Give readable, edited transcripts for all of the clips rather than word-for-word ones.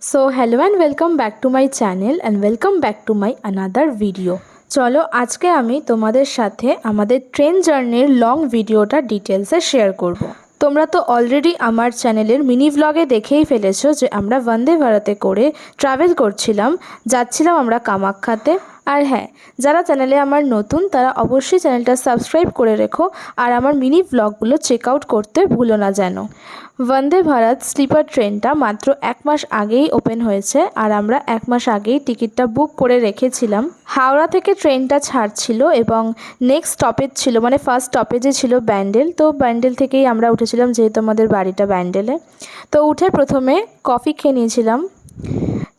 So hello and welcome back to my channel and welcome back to my another video. চলো আজকে আমি তোমাদের সাথে আমাদের ট্রেন জার্নির লং ভিডিওটা ডিটেলসে শেয়ার করব। তোমরা তো অলরেডি আমার চ্যানেলের মিনি ভ্লগে দেখেই ফেলেছো যে আমরা বন্দে ভারতে করে ট্রাভেল করছিলাম, যাচ্ছিলাম আমরা কামাখ্যাতে। আর হ্যাঁ, যারা চ্যানেলে আমার নতুন তারা অবশ্যই চ্যানেলটা সাবস্ক্রাইব করে রেখো আর আমার মিনি ভ্লগগুলো চেক আউট করতে ভুলো না যেন। বন্দে ভারত স্লিপার ট্রেনটা মাত্র 1 মাস আগেই ওপেন হয়েছে আর আমরা 1 মাস আগেই টিকিটটা বুক করে রেখেছিলাম। হাওড়া থেকে ট্রেনটা ছাড়ছিল এবং নেক্সট স্টপেজ ছিল, মানে ফার্স্ট স্টপেজে ছিল ব্যান্ডেল। তো ব্যান্ডেল থেকেই আমরা উঠেছিলাম, যেহেতু আমাদের বাড়িটা ব্যান্ডেলে। তো উঠে প্রথমে কফি খেয়ে নিয়েছিলাম।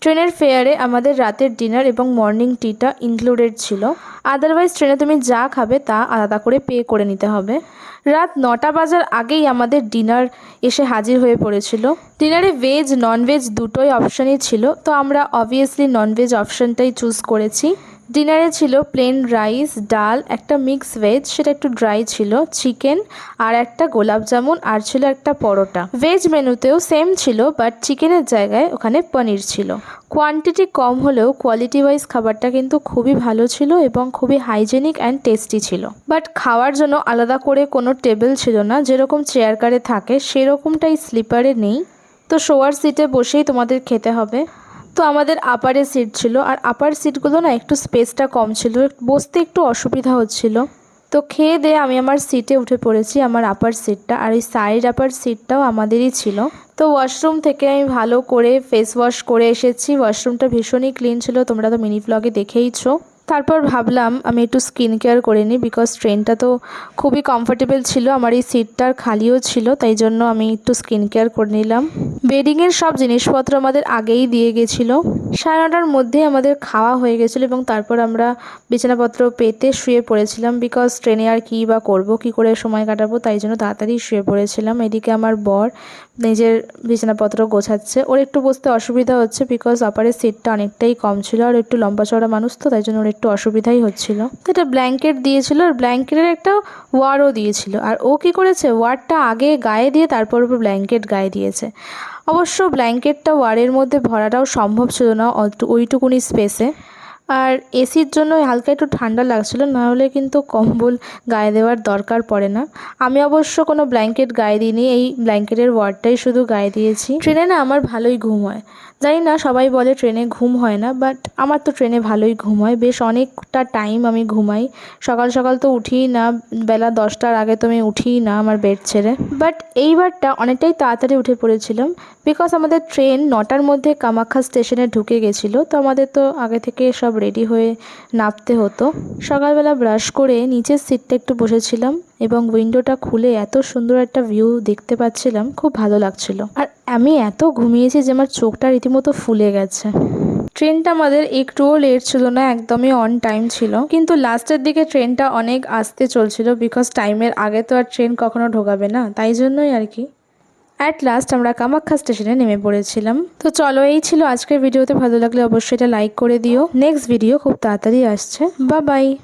ট্রেনের ফেয়ারে আমাদের রাতের ডিনার এবং মর্নিং টিটা ইনক্লুডেড ছিল। আদারওয়াইজ ট্রেনে তুমি যা খাবে তা আলাদা করে পে করে নিতে হবে। রাত 9টা বাজার আগেই আমাদের ডিনার এসে হাজির হয়ে পড়েছিল। ডিনারে ভেজ ননভেজ দুটোই অপশানই ছিল, তো আমরা অবভিয়াসলি ননভেজ অপশানটাই চুজ করেছি। ডিনারে ছিল প্লেন রাইস, ডাল, একটা মিক্স ভেজ, সেটা একটু ড্রাই ছিল, চিকেন আর একটা গোলাপ জামুন, আর ছিল একটা পরোটা। ভেজ মেনুতেও সেম ছিল, বাট চিকেনের জায়গায় ওখানে পনির ছিল। কোয়ান্টিটি কম হলেও কোয়ালিটি ওয়াইজ খাবারটা কিন্তু খুবই ভালো ছিল এবং খুবই হাইজেনিক অ্যান্ড টেস্টি ছিল। বাট খাওয়ার জন্য আলাদা করে কোনো টেবিল ছিল না, যেরকম চেয়ার কারে থাকে সেরকমটাই স্লিপারে নেই। তো শোয়ার সিটে বসেই তোমাদের খেতে হবে। তো আমাদের আপারে সিট ছিল, আর আপার সিটগুলো না একটু স্পেসটা কম ছিল, বসতে একটু অসুবিধা হচ্ছিল। তো খেয়ে দিয়ে আমি আমার সিটে উঠে পড়েছি, আমার আপার সিটটা, আর এই সাইড আপার সিটটাও আমাদেরই ছিল। তো ওয়াশরুম থেকে আমি ভালো করে ফেস ওয়াশ করে এসেছি। ওয়াশরুমটা ভীষণই ক্লিন ছিল, তোমরা তো মিনি ভ্লগে দেখেইছো। তারপর ভাবলাম আমি একটু স্কিন কেয়ার করে নিই, বিকজ ট্রেনটা তো খুবই কমফোর্টেবল ছিল, আমার এই সিটটার খালিও ছিল, তাই জন্য আমি একটু স্কিন কেয়ার করে নিলাম। বেডিংয়ের সব জিনিসপত্র আমাদের আগেই দিয়ে গেছিলো। 9:30টার মধ্যে আমাদের খাওয়া হয়ে গেছিলো এবং তারপর আমরা বিছানাপত্র পেতে শুয়ে পড়েছিলাম, বিকজ ট্রেনে আর কী বা করবো, কী করে সময় কাটাবো, তাই জন্য তাড়াতাড়ি শুয়ে পড়েছিলাম। এদিকে আমার বর নিজের বিছানাপত্র গোছাচ্ছে। ওর একটু বসতে অসুবিধা হচ্ছে, বিকজ আপারের সিটটা অনেকটাই কম ছিল আর একটু লম্বা চড়া মানুষ, তো তাই জন্য ওর একটু অসুবিধাই হচ্ছিল। তো এটা ব্ল্যাঙ্কেট দিয়েছিল, আর ব্ল্যাঙ্কেটের একটা ওয়ারও দিয়েছিল, আর ও কী করেছে, ওয়ারটা আগে গায়ে দিয়ে তারপর ওপর ব্ল্যাঙ্কেট গায়ে দিয়েছে। অবশ্য ব্ল্যাঙ্কেটটা ওয়ারের মধ্যে ভরাটাও সম্ভব ছিল না ওইটুকুনি স্পেসে, আর এসির জন্য হালকা একটু ঠান্ডা লাগছিল, নাহলে কিন্তু কম্বল গায়ে দেওয়ার দরকার পড়ে না। আমি অবশ্য কোনো ব্ল্যাঙ্কেট গায়ে দিইনি, এই ব্ল্যাঙ্কেটের ওয়ারটাই শুধু গায়ে দিয়েছি। ট্রেনে না আমার ভালোই ঘুম হয়, জানি না সবাই বলে ট্রেনে ঘুম হয় না, বাট আমার তো ট্রেনে ভালোই ঘুম হয়, বেশ অনেকটা টাইম আমি ঘুমাই। সকাল সকাল তো উঠিই না, বেলা 10টার আগে তো আমি উঠিই না আমার বেড ছেড়ে। বাট এইবারটা অনেকটাই তাড়াতাড়ি উঠে পড়েছিলাম, বিকজ আমাদের ট্রেন 9টার মধ্যে কামাখ্যা স্টেশনে ঢুকে গেছিলো। তো আমাদের তো আগে থেকে সব রেডি হয়ে নামতে হতো। সকালবেলা ব্রাশ করে নিচের সিটটা একটু বসেছিলাম এবং উইন্ডোটা খুলে এত সুন্দর একটা ভিউ দেখতে পাচ্ছিলাম, খুব ভালো লাগছিল। আর আমি এত ঘুমিয়েছি যে আমার চোখটা রীতিমতো ফুলে গেছে। ট্রেনটা আমাদের একটুও লেট ছিল না, একদমই অন টাইম ছিল, কিন্তু লাস্টের দিকে ট্রেনটা অনেক আস্তে চলছিল, বিকজ টাইমের আগে তো আর ট্রেন কখনো ঢোকাবে না, তাই জন্যই আর কি। অ্যাট লাস্ট আমরা কামাখ্যা স্টেশনে নেমে পড়েছিলাম। তো চলো, এই ছিল আজকের ভিডিওতে। ভালো লাগলে অবশ্যই এটা লাইক করে দিও। নেক্সট ভিডিও খুব তাড়াতাড়ি আসছে। Bye bye.